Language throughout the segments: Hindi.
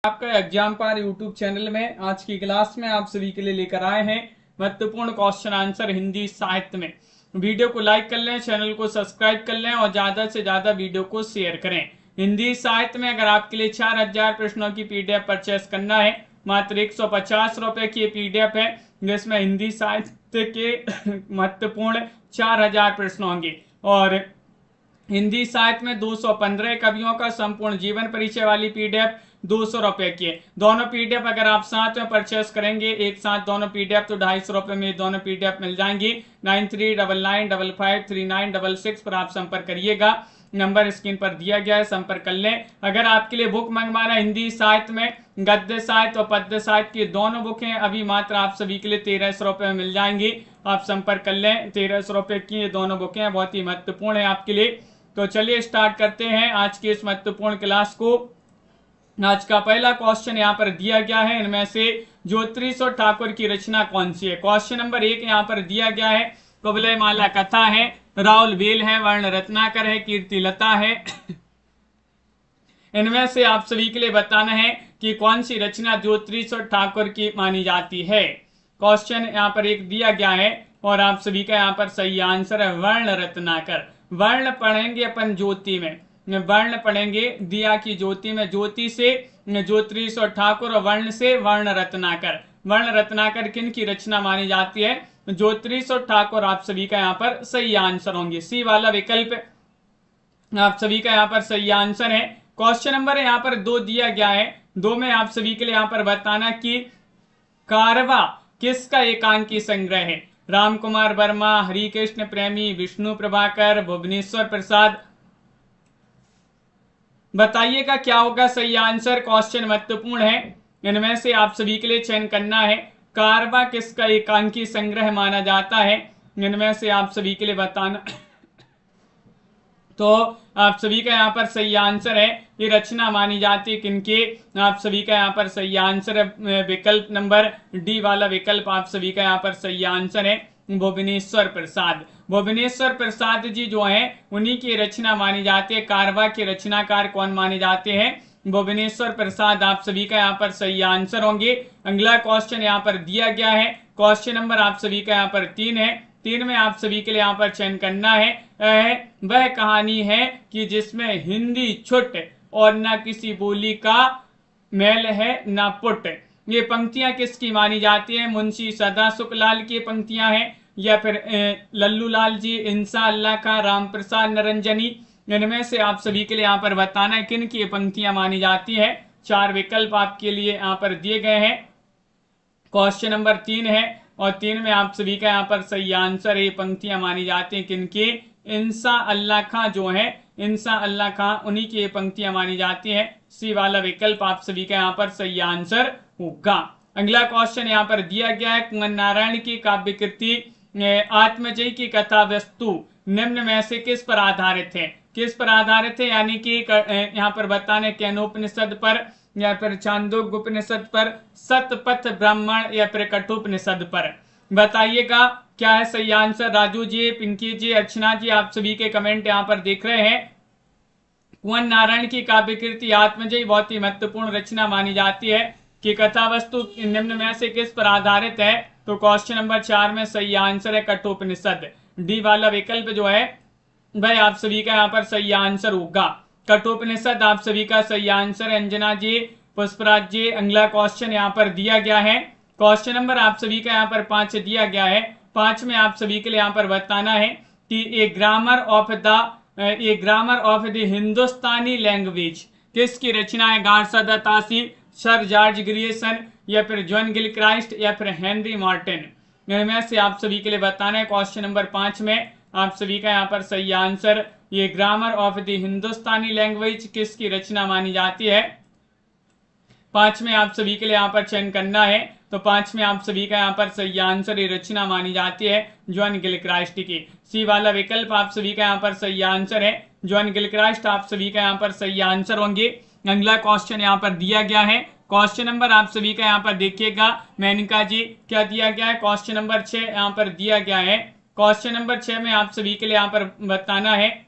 आपका एग्जाम पार यूट्यूब चैनल में आज की क्लास में आप सभी के लिए लेकर आए हैं महत्वपूर्ण क्वेश्चन आंसर हिंदी साहित्य में। वीडियो को लाइक कर लें, चैनल को सब्सक्राइब कर लें और ज्यादा से ज्यादा वीडियो को शेयर करें। हिंदी साहित्य में अगर आपके लिए 4000 प्रश्नों की पीडीएफ परचेस करना है, मात्र 150 रुपए की पीडीएफ है जिसमें हिंदी साहित्य के महत्वपूर्ण 4000 प्रश्न होंगे और हिंदी साहित्य में 215 कवियों का संपूर्ण जीवन परिचय वाली पीडीएफ 200 रुपए की है। दोनों पीडीएफ अगर आप साथ में परचेस करेंगे एक साथ दोनों पीडीएफ तो 250 रुपए में दोनों पीडीएफ मिल जाएंगी। 9399553966 पर आप संपर्क करिएगा, नंबर स्क्रीन पर दिया गया है, संपर्क कर लें। अगर आपके लिए बुक मंगवाना हिंदी साहित्य में गद्य साहित्य और पद्य साहित्य की दोनों बुक हैं, अभी मात्र आप सभी के लिए 1300 रुपए में मिल जाएंगी। आप संपर्क कर लें। 1300 रुपए की ये दोनों बुकें हैं, बहुत ही महत्वपूर्ण है आपके लिए। तो चलिए स्टार्ट करते हैं आज की इस महत्वपूर्ण क्लास को। आज का पहला क्वेश्चन यहाँ पर दिया गया है, इनमें से ज्योतिष ठाकुर की रचना कौन सी है। क्वेश्चन नंबर 1 यहाँ पर दिया गया है, कुवलय माला कथा है, राउल बेल है, वर्ण रत्नाकर है, कीर्तिलता है। इनमें से आप सभी के लिए बताना है कि कौन सी रचना ज्योतिष ठाकुर की मानी जाती है। क्वेश्चन यहाँ पर एक दिया गया है और आप सभी का यहाँ पर सही आंसर है वर्ण रत्नाकर। वर्ण पढ़ेंगे अपन ज्योति में, वर्ण पढ़ेंगे दिया की ज्योति में, ज्योति से ज्योतिष और ठाकुर और वर्ण से वर्ण रत्नाकर। वर्ण रत्नाकर किन की रचना मानी जाती है, ज्योतिष और ठाकुर। आप सभी का यहाँ पर सही आंसर होंगे, सी वाला विकल्प आप सभी का यहाँ पर सही आंसर है। क्वेश्चन नंबर यहाँ पर 2 दिया गया है, 2 में आप सभी के लिए यहाँ पर बताना कि कारवा किसका एकांकी संग्रह है। राम कुमार वर्मा, हरिकृष्ण प्रेमी, विष्णु प्रभाकर, भुवनेश्वर प्रसाद। बताइएगा क्या होगा सही आंसर। क्वेश्चन महत्वपूर्ण है, इनमें से आप सभी के लिए चयन करना है कारवा किसका एकांकी संग्रह माना जाता है। इनमें से आप सभी के लिए बताना तो आप सभी का यहाँ पर सही आंसर है, ये रचना मानी जाती है किनके। आप सभी का यहाँ पर सही आंसर है विकल्प नंबर डी वाला विकल्प आप सभी का यहाँ पर सही आंसर है भुवनेश्वर प्रसाद। भुवनेश्वर प्रसाद जी जो हैं उन्हीं की रचना मानी जाती है। कारवा के रचनाकार कौन माने जाते हैं, भुवनेश्वर प्रसाद। आप सभी का यहाँ पर सही आंसर होंगे। अगला क्वेश्चन यहाँ पर दिया गया है, क्वेश्चन नंबर आप सभी का यहाँ पर 3 है। 3 में आप सभी के लिए यहाँ पर चयन करना है वह कहानी है कि जिसमें हिंदी छुट और न किसी बोली का मेल है न पुट। ये पंक्तियां किसकी मानी जाती है, मुंशी सदा सुखलाल की पंक्तियां हैं या फिर लल्लू लाल जी, इंसा अल्लाह खां, राम प्रसाद निरंजनी। इनमें से आप सभी के लिए यहाँ पर बताना है किन की पंक्तियां मानी जाती है। 4 विकल्प आपके लिए यहाँ पर दिए गए हैं। क्वेश्चन नंबर 3 है और 3 में आप सभी का यहाँ पर सही आंसर है, पंक्तियां मानी जाती हैं किनकी, इंसा अल्लाह खां जो है, इंसा अल्लाह खां उन्हीं की पंक्तियां मानी जाती हैं। सी वाला विकल्प आप सभी का यहाँ पर सही आंसर होगा। अगला क्वेश्चन यहाँ पर दिया गया है, कुंवर नारायण की काव्य कृति आत्मजयी की कथा वस्तु निम्न में से किस पर आधारित है। किस पर आधारित है, यानी कि यहाँ पर बताने केनोपनिषद पर या फिर छांदोग्य उपनिषद पर, सतपथ ब्राह्मण या फिर कठोपनिषद पर। बताइएगा क्या है सही आंसर। राजू जी, पिंकी जी, अर्चना जी, आप सभी के कमेंट यहाँ पर देख रहे हैं। कुंवर नारायण की काव्य कृति आत्मजयी बहुत ही महत्वपूर्ण रचना मानी जाती है कि कथा वस्तु निम्न में से किस पर आधारित है। तो क्वेश्चन नंबर 4 में सही आंसर है कठोपनिषद। डी वाला विकल्प जो है वह आप सभी का यहाँ पर सही आंसर होगा, कठोपनिषद आप सभी का सही आंसर है। अंजना जी, पुष्पराज जी। अगला क्वेश्चन यहाँ पर दिया गया है, क्वेश्चन नंबर आप सभी का यहाँ पर 5 दिया गया है। 5 में आप सभी के लिए यहाँ पर बताना है कि a grammar of the Hindustani language किसकी रचना है। Garcin de Tassy, sir George Grierson या फिर जॉन गिलक्राइस्ट या फिर हेनरी मार्टिन। इनमें से आप सभी के लिए बताना है क्वेश्चन नंबर 5 में आप सभी का यहाँ पर सही आंसर, ये grammar of the Hindustani language किसकी रचना मानी जाती है। 5 में आप सभी के लिए यहाँ पर चयन करना है। तो 5 में आप सभी का यहाँ पर सही आंसर, ये रचना मानी जाती है जॉन गिलक्राइस्ट की। सी वाला विकल्प आप सभी का यहाँ पर सही आंसर है जॉन गिलक्राइस्ट। आप सभी का यहाँ पर सही आंसर होंगे। अगला क्वेश्चन यहाँ पर दिया गया है, क्वेश्चन नंबर आप सभी का यहाँ पर देखिएगा। मेनका जी क्या दिया गया है, क्वेश्चन नंबर 6 यहाँ पर दिया गया है। क्वेश्चन नंबर 6 में आप सभी के लिए यहाँ पर बताना है,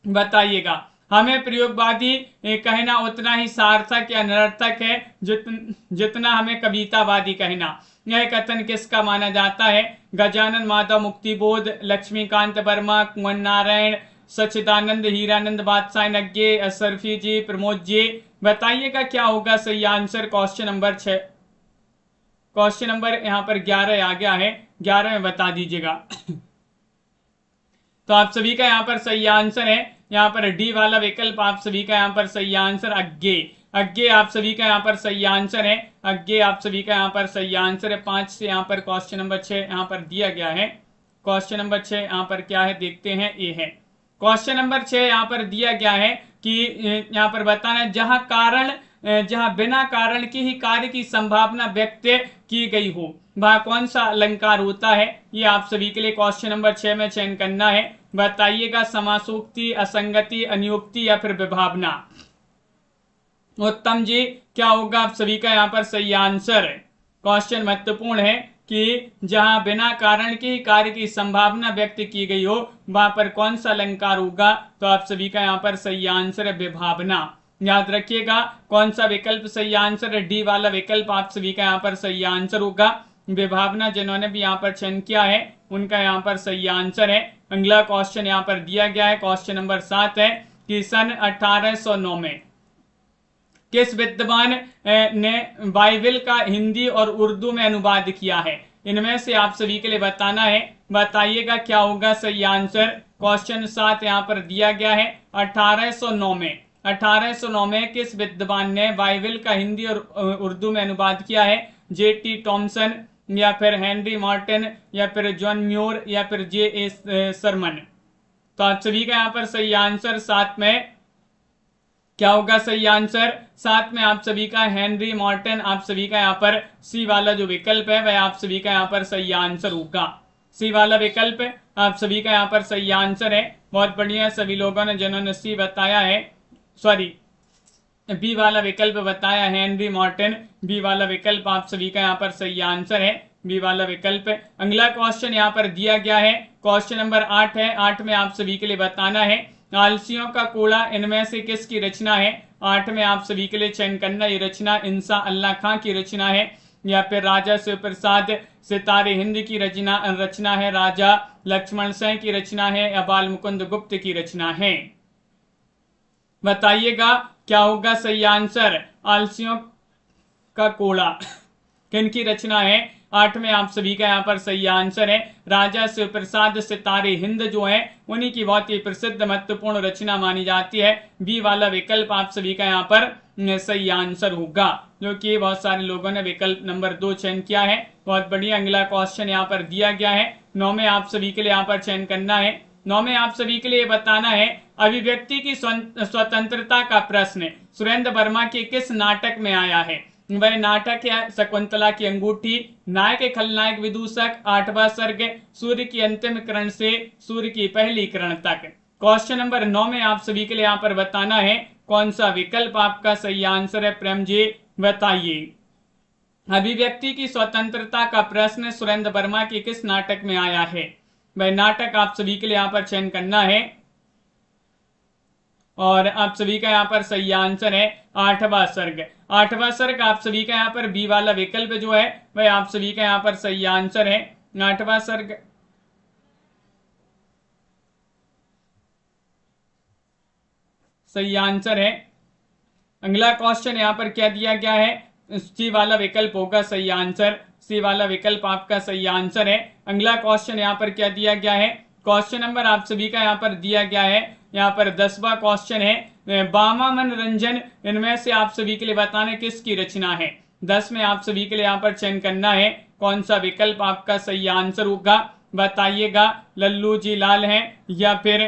बताइएगा हमें प्रयोगवादी कहना उतना ही सार्थक या निरर्थक है जितना हमें कवितावादी कहना। यह कथन किसका माना जाता है? गजानन माधव, मुक्तिबोध, लक्ष्मीकांत वर्मा, कुंवर नारायण, सच्चिदानंद, हीरानंद बादशाह नग्गे, अशरफी जी, प्रमोद जी। बताइएगा क्या होगा सही answer. Question number 6, question number यहाँ पर 11 आ गया है, 11 में बता दीजिएगा। तो आप सभी का यहाँ पर सही आंसर है यहाँ पर डी वाला विकल्प। आप सभी का यहाँ पर सही आंसर अग्गे। अग्गे आप सभी का यहाँ पर सही आंसर है। अग्गे आप सभी का यहाँ पर सही आंसर है। 5 से यहाँ पर क्वेश्चन नंबर 6 यहाँ पर दिया गया है। क्वेश्चन नंबर 6 यहाँ पर क्या है देखते हैं। ये है क्वेश्चन नंबर 6 यहाँ पर दिया गया है कि यहाँ पर बताना है जहां बिना कारण के ही कार्य की संभावना व्यक्त की गई हो वह कौन सा अलंकार होता है। ये आप सभी के लिए क्वेश्चन नंबर 6 में चयन करना है। बताइएगा समासोक्ति, असंगति, अनुयोक्ति या फिर विभावना। उत्तम जी क्या होगा आप सभी का यहाँ पर सही आंसर। क्वेश्चन महत्वपूर्ण है कि जहां बिना कारण के ही कार्य की संभावना व्यक्त की गई हो वहां पर कौन सा अलंकार होगा। तो आप सभी का यहाँ पर सही आंसर है विभावना। याद रखिएगा कौन सा विकल्प सही आंसर है। डी वाला विकल्प आप सभी का यहाँ पर सही आंसर होगा विभावना। जिन्होंने भी यहाँ पर चयन किया है उनका यहाँ पर सही आंसर है। अगला क्वेश्चन यहाँ पर दिया गया है क्वेश्चन नंबर 7 है कि सन 1809 में किस विद्वान ने बाइबल का हिंदी और उर्दू में अनुवाद किया है। इनमें से आप सभी के लिए बताना है। बताइएगा क्या होगा सही आंसर। क्वेश्चन 7 यहाँ पर दिया गया है 1809 में किस विद्वान ने बाइबल का हिंदी और उर्दू में अनुवाद किया है। J.T. टॉमसन या फिर हेनरी मार्टिन या फिर जॉन म्यूर या फिर J.A. सरमन। तो आप सभी का यहाँ पर सही आंसर 7 में क्या होगा सही आंसर। 7 में आप सभी का हेनरी मार्टिन। आप सभी का यहाँ पर सी वाला जो विकल्प है वह आप सभी का यहाँ पर सही आंसर होगा। सी वाला विकल्प आप सभी का यहाँ पर सही आंसर है। बहुत बढ़िया सभी लोगों ने जिन्होंने सी बताया है, सॉरी बी वाला विकल्प बताया हेनरी मार्टिन। बी वाला विकल्प आप सभी का यहाँ पर सही आंसर है, बी वाला विकल्प। अगला क्वेश्चन यहाँ पर दिया गया है क्वेश्चन नंबर 8 है। 8 में आप सभी के लिए बताना है आलसियों का कूड़ा इनमें से किसकी रचना है। 8 में आप सभी के लिए चयन करना ये रचना इंसा अल्लाह खां की रचना है या फिर राजा शिव प्रसाद सितारे हिंद की रचना है, राजा लक्ष्मण सिंह की रचना है या बाल मुकुंद गुप्त की रचना है। बताइएगा क्या होगा सही आंसर। आलसियों का कोड़ा किनकी रचना है। 8 में आप सभी का यहाँ पर सही आंसर है राजा शिव प्रसाद सितारे हिंद जो है उन्हीं की बहुत ही प्रसिद्ध महत्वपूर्ण रचना मानी जाती है। बी वाला विकल्प आप सभी का यहाँ पर सही आंसर होगा, जो कि बहुत सारे लोगों ने विकल्प नंबर 2 चयन किया है। बहुत बढ़िया। अगला क्वेश्चन यहाँ पर दिया गया है 9 में आप सभी के लिए यहाँ पर चयन करना है। 9 में आप सभी के लिए बताना है अभिव्यक्ति की स्वतंत्रता का प्रश्न सुरेंद्र वर्मा के किस नाटक में आया है। वह नाटक है शकुंतला की अंगूठी, नायक खलनायक विदूषक, 8वां सर्ग, सूर्य की अंतिम किरण से सूर्य की पहली किरण तक। क्वेश्चन नंबर 9 में आप सभी के लिए यहाँ पर बताना है कौन सा विकल्प आपका सही आंसर है। प्रेम जी बताइए। अभिव्यक्ति की स्वतंत्रता का प्रश्न सुरेंद्र वर्मा के किस नाटक में आया है। वह नाटक आप सभी के लिए यहाँ पर चयन करना है और आप सभी का यहाँ पर सही आंसर है 8वां सर्ग। 8वां सर्ग आप सभी का यहाँ पर बी वाला विकल्प जो है वह आप सभी का यहाँ पर सही आंसर है। 8वां सर्ग सही आंसर है। अगला क्वेश्चन यहाँ पर क्या दिया गया है। सी वाला विकल्प होगा सही आंसर। सी वाला विकल्प आपका सही आंसर है। अगला क्वेश्चन यहाँ पर क्या दिया गया है। क्वेश्चन नंबर आप सभी का यहाँ पर दिया गया है यहाँ पर 10वां क्वेश्चन है बामा मनोरंजन इनमें से आप सभी के लिए बताना किसकी रचना है। 10 में आप सभी के लिए यहाँ पर चयन करना है कौन सा विकल्प आपका सही आंसर होगा। बताइएगा लल्लू जी लाल हैं या फिर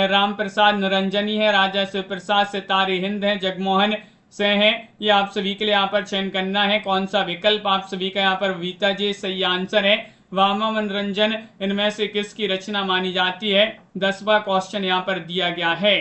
राम प्रसाद निरंजनी है, राजा शिव प्रसाद सितारे हिंद है, जगमोहन से हैं। ये आप सभी के लिए यहाँ पर चयन करना है कौन सा विकल्प। आप सभी का यहाँ पर वीता जी सही आंसर है। वामा मनोरंजन इनमें से किसकी रचना मानी जाती है। 10वां क्वेश्चन यहाँ पर दिया गया है।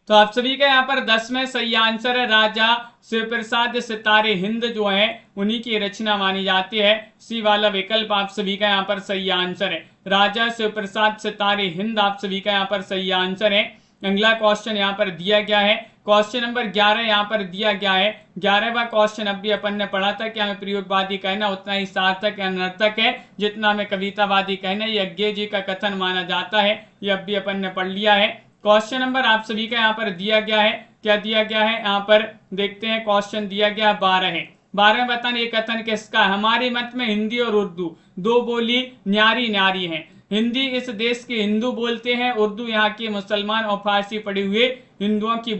तो आप सभी का यहाँ पर 10 में सही आंसर है राजा शिवप्रसाद सितारे हिंद जो है उन्हीं की रचना मानी जाती है। सी वाला विकल्प आप सभी का यहाँ पर सही आंसर है। राजा शिवप्रसाद सितारे हिंद आप सभी का यहाँ पर सही आंसर है। अगला क्वेश्चन यहाँ पर दिया गया है, क्वेश्चन नंबर 11 यहाँ पर दिया गया है। 11वां क्वेश्चन अब भी अपन ने पढ़ा था कि हमें प्रयोगवादी कहना उतना ही सार्थक या नर्तक है जितना हमें कवितावादी कहना ये अज्ञे जी का कथन माना जाता है। ये अब भी अपन ने पढ़ लिया है। क्वेश्चन नंबर आप सभी का यहाँ पर दिया गया है, क्या दिया गया है यहाँ पर देखते हैं। क्वेश्चन दिया गया 12 है। 12 में बताने ये कथन किसका है। हमारे मत में हिंदी और उर्दू दो बोली न्यारी न्यारी है। हिंदी इस देश के हिंदू बोलते हैं, उर्दू यहाँ के मुसलमान और फारसी पढ़े हुए हिंदुओं की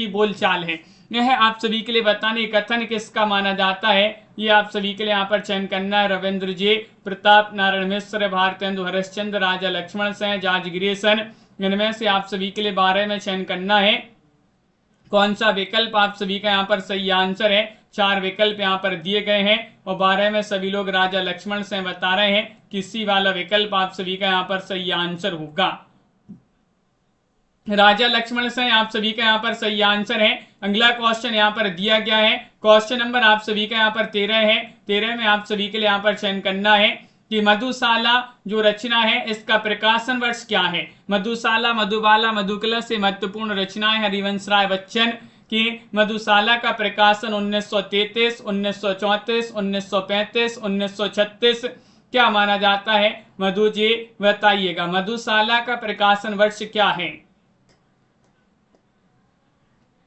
बोलचाल है। यह आप सभी के लिए बताने कथन किसका माना जाता है। ये आप सभी के लिए यहाँ पर चयन करना है। रविंद्र जी, प्रताप नारायण मिश्र, भारतेंदु हरिश्चंद्र, राजा लक्ष्मण सेन, जॉर्ज ग्रेसन, इनमें से आप सभी के लिए 12 में चयन करना है। कौन सा विकल्प आप सभी का यहाँ पर सही आंसर है। 4 विकल्प यहाँ पर दिए गए हैं और 12 में सभी लोग राजा लक्ष्मण से बता रहे हैं कि सी वाला विकल्प आप सभी का यहाँ पर सही आंसर होगा। राजा लक्ष्मण से आप सभी का यहाँ पर सही आंसर है। अगला क्वेश्चन यहाँ पर दिया गया है, क्वेश्चन नंबर आप सभी का यहाँ पर 13 है। 13 में आप सभी के लिए यहाँ पर चयन करना है कि मधुशाला जो रचना है इसका प्रकाशन वर्ष क्या है। मधुशाला, मधुबाला, मधुकला से महत्वपूर्ण रचनाएं हरिवंश राय बच्चन की मधुशाला का प्रकाशन 1933, 1934, 1935, 1936 क्या माना जाता है। मधु जी बताइएगा मधुशाला का प्रकाशन वर्ष क्या है।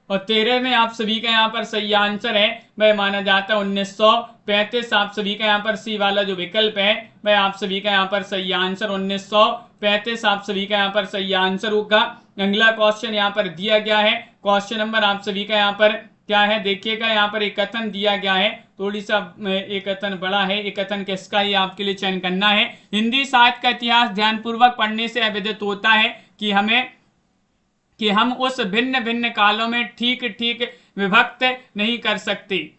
और 13 में आप सभी का यहाँ पर सही आंसर है वह माना जाता है 1935। आप सभी का यहाँ पर सी वाला जो विकल्प है वह आप सभी का यहाँ पर सही आंसर 1935 आप सभी का यहाँ पर सही आंसर होगा। अगला क्वेश्चन यहाँ पर दिया गया है, क्वेश्चन नंबर आप सभी का यहाँ पर क्या है देखिएगा। यहाँ पर एक कथन दिया गया है, थोड़ी सा एक कथन बड़ा है। एक कथन किसका ही आपके लिए चयन करना है। हिंदी साहित्य का इतिहास ध्यानपूर्वक पढ़ने से विदित होता है कि हम उस भिन्न भिन्न कालों में ठीक ठीक विभक्त नहीं कर सकते।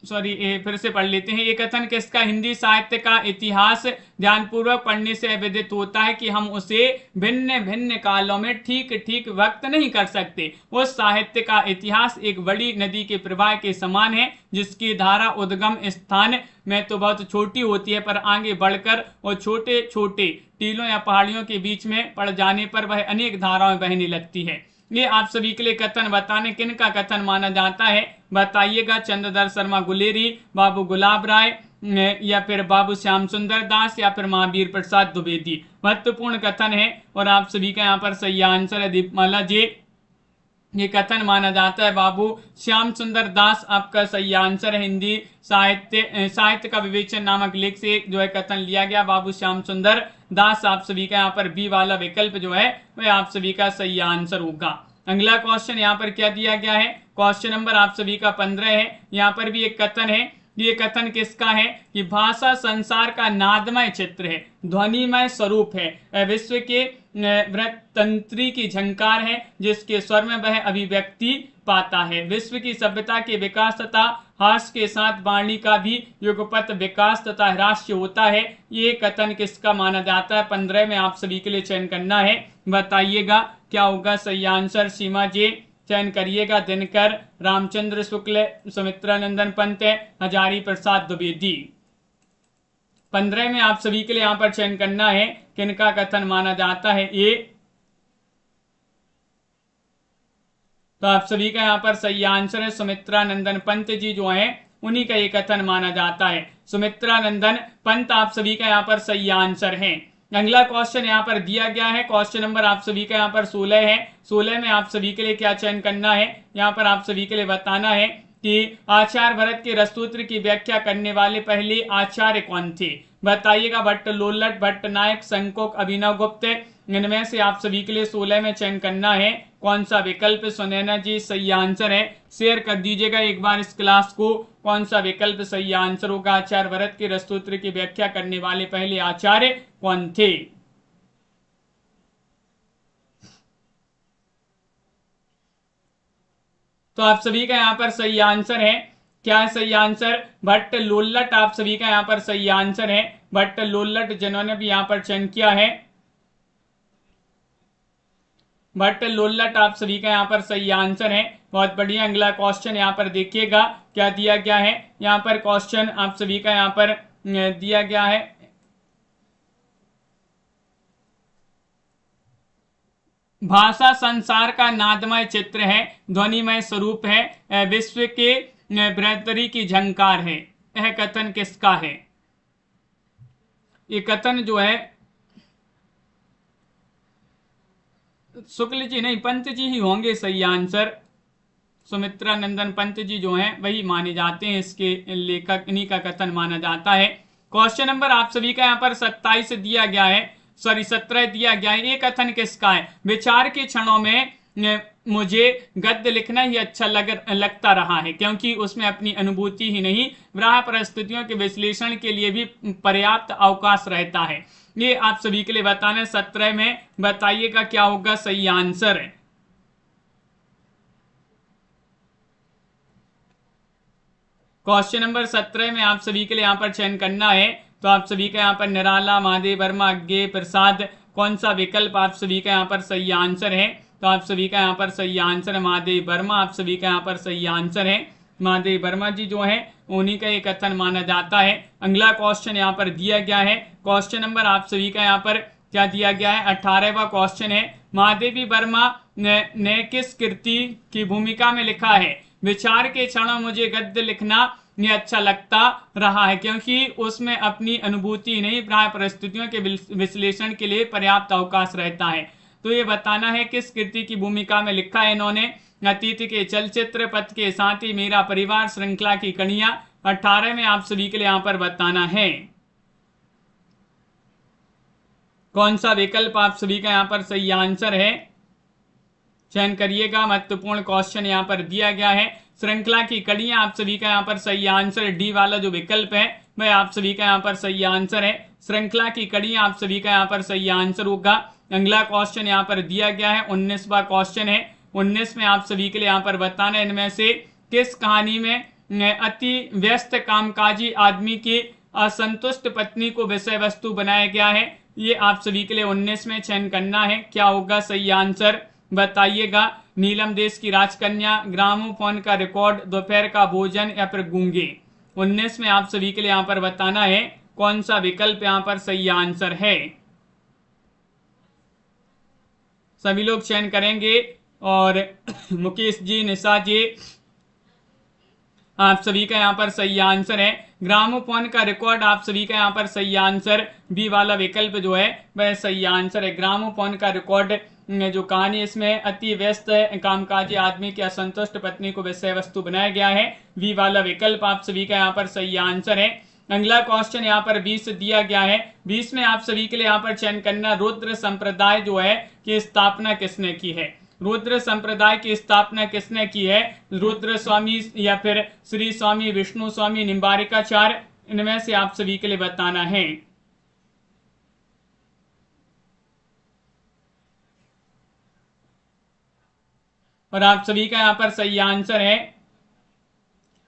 सॉरी, फिर से पढ़ लेते हैं। ये कथन किसका। हिंदी साहित्य का इतिहास ध्यानपूर्वक पढ़ने से विदित होता है कि हम उसे भिन्न भिन्न कालों में ठीक ठीक व्यक्त नहीं कर सकते। उस साहित्य का इतिहास एक बड़ी नदी के प्रवाह के समान है जिसकी धारा उद्गम स्थान में तो बहुत छोटी होती है पर आगे बढ़कर और छोटे छोटे टीलों या पहाड़ियों के बीच में पड़ जाने पर वह अनेक धाराओं बहने लगती है। ये आप सभी के लिए कथन बताने किन का कथन माना जाता है बताइएगा। चंद्रधर शर्मा गुलेरी, बाबू गुलाब राय या फिर बाबू श्याम सुंदर दास या फिर महावीर प्रसाद द्विवेदी। महत्वपूर्ण कथन है और आप सभी का यहाँ पर सही आंसर है दीपमाला जी। ये कथन माना जाता है बाबू श्याम सुंदर दास आपका सही आंसर है। हिंदी साहित्य का विवेचन नामक लेख से जो है कथन लिया गया बाबू श्याम सुंदर दास। आप सभी का यहाँ पर बी वाला विकल्प जो है वह आप सभी का सही आंसर होगा। अगला क्वेश्चन यहाँ पर क्या दिया गया है, क्वेश्चन नंबर आप सभी का 15 है। यहाँ पर भी एक कथन है, ये कथन किसका है कि भाषा संसार का नादमय चित्र है, ध्वनिमय स्वरूप है, विश्व के वृत्तंत्री की झंकार है जिसके स्वर में वह अभिव्यक्ति पाता है। विश्व की सभ्यता के विकास तथा हास के साथ वाणी का भी युगपत विकास तथा ह्रास्य होता है। ये कथन किसका माना जाता है। 15 में आप सभी के लिए चयन करना है, बताइएगा क्या होगा सही आंसर। सीमा जी चयन करिएगा। दिनकर, रामचंद्र शुक्ल, सुमित्रानंदन पंत, हजारी प्रसाद द्विवेदी। 15 में आप सभी के लिए यहाँ पर चयन करना है किनका कथन माना जाता है। ए तो आप सभी का यहाँ पर सही आंसर है सुमित्रानंदन पंत जी जो हैं उन्हीं का ये कथन माना जाता है। सुमित्रानंदन पंत आप सभी का यहाँ पर सही आंसर है। अगला क्वेश्चन यहाँ पर दिया गया है, क्वेश्चन नंबर आप सभी का यहाँ पर 16 है। 16 में आप सभी के लिए क्या चयन करना है, यहाँ पर आप सभी के लिए बताना है कि आचार्य भरत के रससूत्र की व्याख्या करने वाले पहले आचार्य कौन थे। बताइएगा भट्ट लोल्लट, भट्ट नायक, संकोक, अभिनव गुप्त। इनमें से आप सभी के लिए 16 में चयन करना है कौन सा विकल्प। सुनैना जी सही आंसर है। शेयर कर दीजिएगा एक बार इस क्लास को, कौन सा विकल्प सही आंसर होगा। आचार्य भरत के रससूत्र की व्याख्या करने वाले पहले आचार्य कौन थे। तो आप सभी का यहाँ पर सही आंसर है, क्या है सही आंसर, भट्ट लोल्लट आप सभी का यहाँ पर सही आंसर है। भट्ट लोल्लट जिन्होंने भी यहाँ पर चयन किया है भट्ट लोल्लट आप सभी का यहाँ पर सही आंसर है। बहुत बढ़िया। अगला क्वेश्चन यहाँ पर देखिएगा क्या दिया गया है। यहाँ पर क्वेश्चन आप सभी का यहाँ पर दिया गया है, भाषा संसार का नादमय चित्र है, ध्वनिमय स्वरूप है, विश्व के बृहत्तरी की झंकार है। यह कथन किसका है? ये कथन जो है शुक्ल जी नहीं, पंत जी ही होंगे सही आंसर। सुमित्रा नंदन पंत जी जो हैं वही माने जाते हैं, इसके लेखक, इन्हीं का कथन माना जाता है। क्वेश्चन नंबर आप सभी का यहाँ पर 27 दिया गया है, सॉरी 17 दिया गया है। ये कथन किसका है? विचार के क्षणों में मुझे गद्य लिखना ही अच्छा लगता रहा है, क्योंकि उसमें अपनी अनुभूति ही नहीं, वराह परिस्थितियों के विश्लेषण के लिए भी पर्याप्त अवकाश रहता है। ये आप सभी के लिए बताना। 17 में बताइएगा क्या होगा सही आंसर। क्वेश्चन नंबर 17 में आप सभी के लिए यहाँ पर चयन करना है। तो आप सभी का यहाँ पर निराला, महादेव वर्मा, अज्ञे प्रसाद, कौन सा विकल्प आप सभी का यहाँ पर सही आंसर है? तो आप सभी का यहाँ पर सही आंसर है महादेव वर्मा, आप सभी का यहाँ पर सही आंसर है। महादेव वर्मा जी जो है उन्हीं का ये कथन माना जाता है। अगला क्वेश्चन यहाँ पर दिया गया है। क्वेश्चन नंबर आप सभी का यहाँ पर क्या दिया गया है? 18वां क्वेश्चन है। महादेवी वर्मा ने किस कृति की भूमिका में लिखा है? विचार के क्षणों मुझे गद्य लिखना ये अच्छा लगता रहा है, क्योंकि उसमें अपनी अनुभूति नहीं, प्राय परिस्थितियों के विश्लेषण के लिए पर्याप्त अवकाश रहता है। तो ये बताना है किस कृति की भूमिका में लिखा है इन्होंने। अतीत के चलचित्र, पथ के साथी, मेरा परिवार, श्रृंखला की कड़ियां। 18 में आप सभी के लिए यहाँ पर बताना है कौन सा विकल्प आप सभी का यहाँ पर सही आंसर है। चयन करिएगा। महत्वपूर्ण क्वेश्चन यहाँ पर दिया गया है। श्रृंखला की कड़ियां आप सभी का यहाँ पर सही आंसर। डी वाला जो विकल्प है वह आप सभी का यहाँ पर सही आंसर है। श्रृंखला की कड़ियां आप सभी का यहाँ पर सही आंसर होगा। अगला क्वेश्चन यहाँ पर दिया गया है, 19वां क्वेश्चन है। 19 में आप सभी के लिए यहाँ पर बताना, इनमें से किस कहानी में अति व्यस्त कामकाजी आदमी की असंतुष्ट पत्नी को विषय वस्तु बनाया गया है? ये आप सभी के लिए 19 में चयन करना है। क्या होगा सही आंसर बताइएगा। नीलम देश की राजकन्या, ग्रामोफोन का रिकॉर्ड, दोपहर का भोजन या फिर गूंगे। 19 में आप सभी के लिए यहाँ पर बताना है कौन सा विकल्प यहाँ पर सही आंसर है। सभी लोग चयन करेंगे। और मुकेश जी, निशा जी, आप सभी का यहाँ पर सही आंसर है। ग्रामोफोन का रिकॉर्ड आप सभी का यहाँ पर सही आंसर। बी वाला विकल्प जो है वह सही आंसर है। ग्रामोफोन का रिकॉर्ड जो कहानी, इसमें अति व्यस्त कामकाजी आदमी की असंतुष्ट पत्नी को विषय वस्तु बनाया गया है। बी वाला विकल्प आप सभी का यहाँ पर सही आंसर है। अगला क्वेश्चन यहाँ पर 20 दिया गया है। 20 में आप सभी के लिए यहाँ पर चयन करना, रुद्र संप्रदाय जो है की स्थापना किसने की है? रुद्र संप्रदाय की स्थापना किसने की है? रुद्र स्वामी या फिर श्री स्वामी विष्णु स्वामी निम्बारिकाचार्य, इनमें से आप सभी के लिए बताना है। और आप सभी का यहाँ पर सही आंसर है।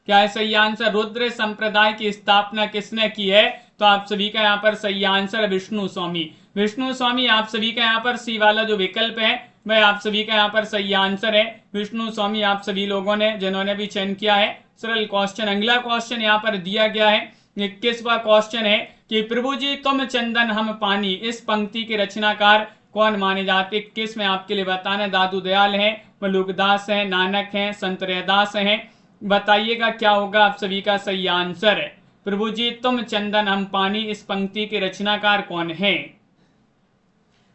क्या है सही आंसर? रुद्र संप्रदाय की स्थापना किसने की है? तो आप सभी का यहाँ पर सही आंसर विष्णु स्वामी। विष्णु स्वामी आप सभी का यहाँ पर सी वाला जो विकल्प है वह आप सभी का यहाँ पर सही आंसर है। विष्णु स्वामी आप सभी लोगों ने जिन्होंने भी चयन किया है। सरल क्वेश्चन। अगला क्वेश्चन यहाँ पर दिया गया है। 21वां क्वेश्चन है कि प्रभु जी तुम चंदन हम पानी, इस पंक्ति के रचनाकार कौन माने जाते? 21 में आपके लिए बताना, दादू दयाल है, मलुकदास है, नानक है, संत रैदास है। बताइएगा क्या होगा आप सभी का सही आंसर। प्रभु जी तुम चंदन हम पानी, इस पंक्ति के रचनाकार कौन है?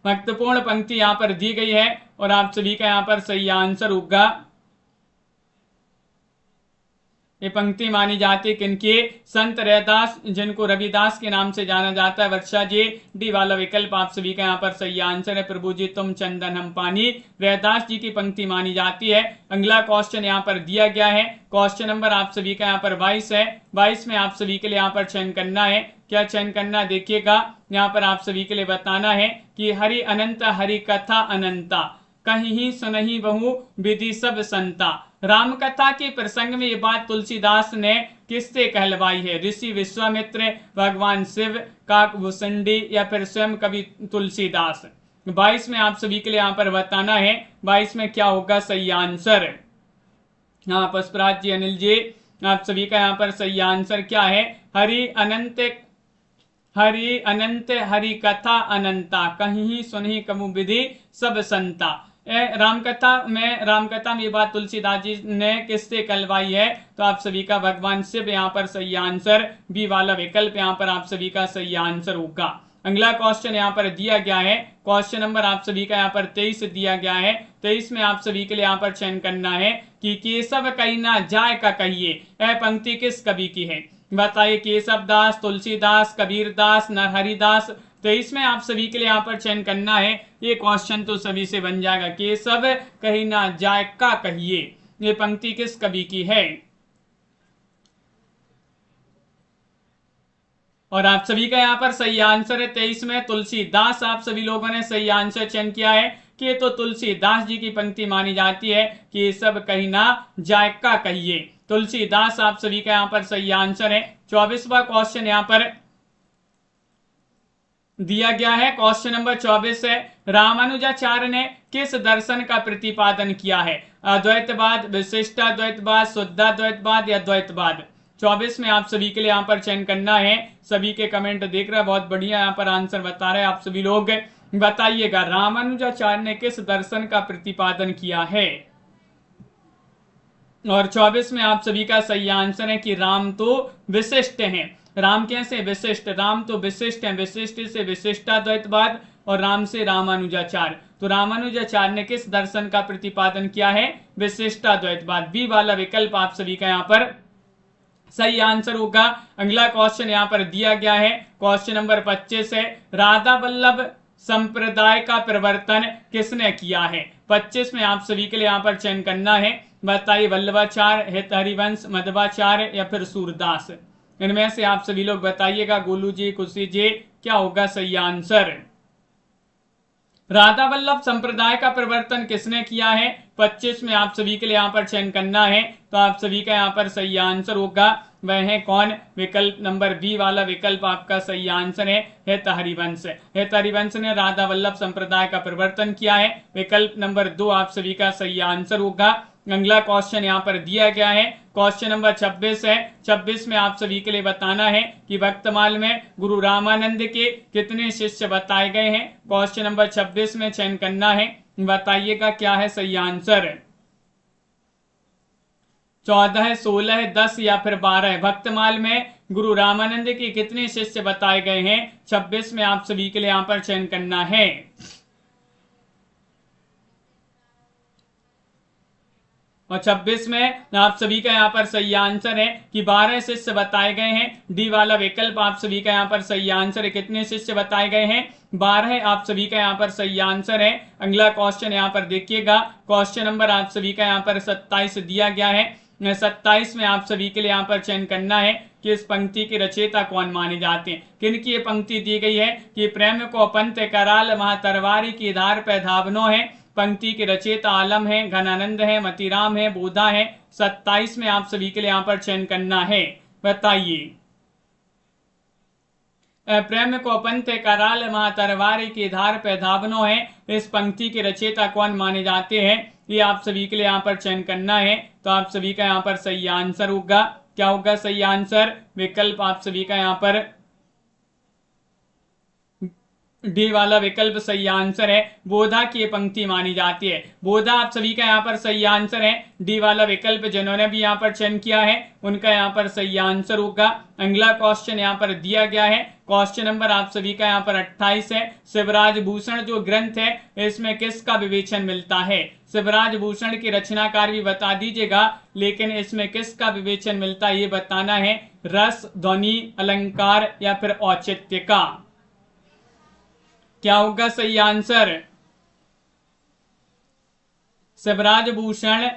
महत्वपूर्ण पंक्ति यहाँ पर दी गई है और आप सभी का यहाँ पर सही आंसर होगा। ये पंक्ति मानी जाती है किनकी? संत रैदास, जिनको रविदास के नाम से जाना जाता है। वर्षा जी, डी वाला विकल्प आप सभी का यहाँ पर सही आंसर है। प्रभु जी तुम चंदन हम पानी, रैदास जी की पंक्ति मानी जाती है। अगला क्वेश्चन यहाँ पर दिया गया है। क्वेश्चन नंबर आप सभी का यहाँ पर 22 है। 22 में आप सभी के लिए यहाँ पर चयन करना है। क्या चयन करना देखिएगा। यहाँ पर आप सभी के लिए बताना है कि हरि अनंत हरि कथा अनंता, कहीं ही सुनही बहु विधि सब संता। राम कथा के प्रसंग में ये बात तुलसीदास ने किससे कहलवाई है? ऋषि विश्वामित्र, भगवान शिव, काकभूषुंडी या फिर स्वयं कवि तुलसीदास। 22 में आप सभी के लिए यहाँ पर बताना है 22 में क्या होगा सही आंसर। हाँ पुष्पराज जी, अनिल जी, आप सभी का यहाँ पर सही आंसर क्या है, हरि अनंत हरि कथा अनंता, कहीं सुनही कमु विधि सब संता। रामकथा में ये बात तुलसीदास जी ने किससे कहलवाई है, तो आप सभी का भगवान शिव यहाँ पर सही आंसर, बी वाला विकल्प यहाँ पर आप सभी का सही आंसर होगा। अगला क्वेश्चन यहाँ पर दिया गया है, क्वेश्चन नंबर आप सभी का यहाँ पर 23 दिया गया है। 23 में आप सभी के लिए यहाँ पर चयन करना है कि केशव कही ना जाय का कहिए, यह पंक्ति किस कवि की है, बताइए। केशव दास, तुलसीदास, कबीर दास, नरहरिदास। 23 में आप सभी के लिए यहाँ पर चयन करना है, ये क्वेश्चन तो सभी से बन जाएगा, केशव कही ना जाय का कहिए, ये पंक्ति किस कवि की है। और आप सभी का यहाँ पर सही आंसर है 23 में तुलसीदास। आप सभी लोगों ने सही आंसर चयन किया है कि तो तुलसीदास जी की पंक्ति मानी जाती है कि सब कही ना जाय का कहिए, तुलसीदास आप सभी का यहाँ पर सही आंसर है। 24वां क्वेश्चन यहाँ पर दिया गया है, क्वेश्चन नंबर 24 है, रामानुजाचार्य ने किस दर्शन का प्रतिपादन किया है, अद्वैतवाद, विशिष्टाद्वैतवाद, शुद्धाद्वैतवाद या द्वैतवाद। 24 में आप सभी के लिए यहाँ पर चयन करना है, सभी के कमेंट देख रहे हैं, बहुत बढ़िया यहाँ पर आंसर बता रहे हैं आप सभी लोग, बताइएगा रामानुजाचार्य ने किस दर्शन का प्रतिपादन किया है। और 24 में आप सभी का सही आंसर है कि राम तो विशिष्ट हैं। राम कैसे विशिष्ट, राम तो विशिष्ट हैं, विशिष्ट से विशिष्टाद्वैतवाद और राम से रामानुजाचार्य। तो रामानुजाचार्य ने किस दर्शन का प्रतिपादन किया है, विशिष्टाद्वैतवाद, बी वाला विकल्प आप सभी का यहाँ पर सही आंसर होगा। अगला क्वेश्चन यहाँ पर दिया गया है, क्वेश्चन नंबर 25 है, राधा वल्लभ संप्रदाय का प्रवर्तन किसने किया है। 25 में आप सभी के लिए यहाँ पर चयन करना है, बताइए वल्लभाचार्य, हित हरिवंश, मध्वाचार्य या फिर सूरदास। इनमें से आप सभी लोग बताइएगा, गोलू जी, खुशी जी, क्या होगा सही आंसर। राधा वल्लभ संप्रदाय का प्रवर्तन किसने किया है, 25 में आप सभी के लिए यहाँ पर चयन करना है, तो आप सभी का यहाँ पर सही आंसर होगा, वह है कौन, विकल्प नंबर बी वाला विकल्प आपका सही आंसर है, हित हरिवंश। हित हरिवंश ने राधा वल्लभ संप्रदाय का प्रवर्तन किया है, विकल्प नंबर 2 आप सभी का सही आंसर होगा। अगला क्वेश्चन यहाँ पर दिया गया है, क्वेश्चन नंबर 26 है। 26 में आप सभी के लिए बताना है कि भक्तमाल में गुरु रामानंद के कितने शिष्य बताए गए हैं। क्वेश्चन नंबर 26 में चयन करना है, बताइएगा क्या है सही आंसर। 14, 16, 10 या फिर 12। भक्तमाल में गुरु रामानंद के कितने शिष्य बताए गए हैं, 26 में आप सभी के लिए यहाँ पर चयन करना है। और 26 में आप सभी का यहाँ पर सही आंसर है कि 12 शिष्य बताए गए हैं, डी वाला विकल्प आप सभी का यहाँ पर सही आंसर है। कितने शिष्य बताए गए हैं, 12 आप सभी का यहाँ पर सही आंसर है। अगला क्वेश्चन यहाँ पर देखिएगा, क्वेश्चन नंबर आप सभी का यहाँ पर 27 दिया गया है। 27 में आप सभी के लिए यहाँ पर चयन करना है कि इस पंक्ति के रचयिता कौन माने जाते हैं। किनकी ये पंक्ति दी गई है कि प्रेम को पंत कराल महातरवारी की धार पे धावनो है। पंक्ति के रचयिता आलम है, घनानंद है, मतीराम है, बोधा है। 27 में आप सभी के लिए यहाँ पर चयन करना है, बताइए। प्रेम को पंत कराल महातरवारी की धार पे धावनो है, इस पंक्ति के रचयिता कौन माने जाते हैं, ये आप सभी के लिए यहाँ पर चयन करना है। तो आप सभी का यहाँ पर सही आंसर होगा, क्या होगा सही आंसर, विकल्प आप सभी का यहाँ पर डी वाला विकल्प सही आंसर है। बोधा की ये पंक्ति मानी जाती है, बोधा आप सभी का यहाँ पर सही आंसर है। डी वाला विकल्प जिन्होंने भी यहाँ पर चयन किया है उनका यहाँ पर सही आंसर होगा। अगला क्वेश्चन यहाँ पर दिया गया है, क्वेश्चन नंबर आप सभी का यहाँ पर 28 है। शिवराज भूषण जो ग्रंथ है इसमें किसका विवेचन मिलता है। शिवराज भूषण की रचनाकार भी बता दीजिएगा, लेकिन इसमें किसका विवेचन मिलता है ये बताना है। रस, ध्वनि, अलंकार या फिर औचित्य का, क्या होगा सही आंसर। शिवराज भूषण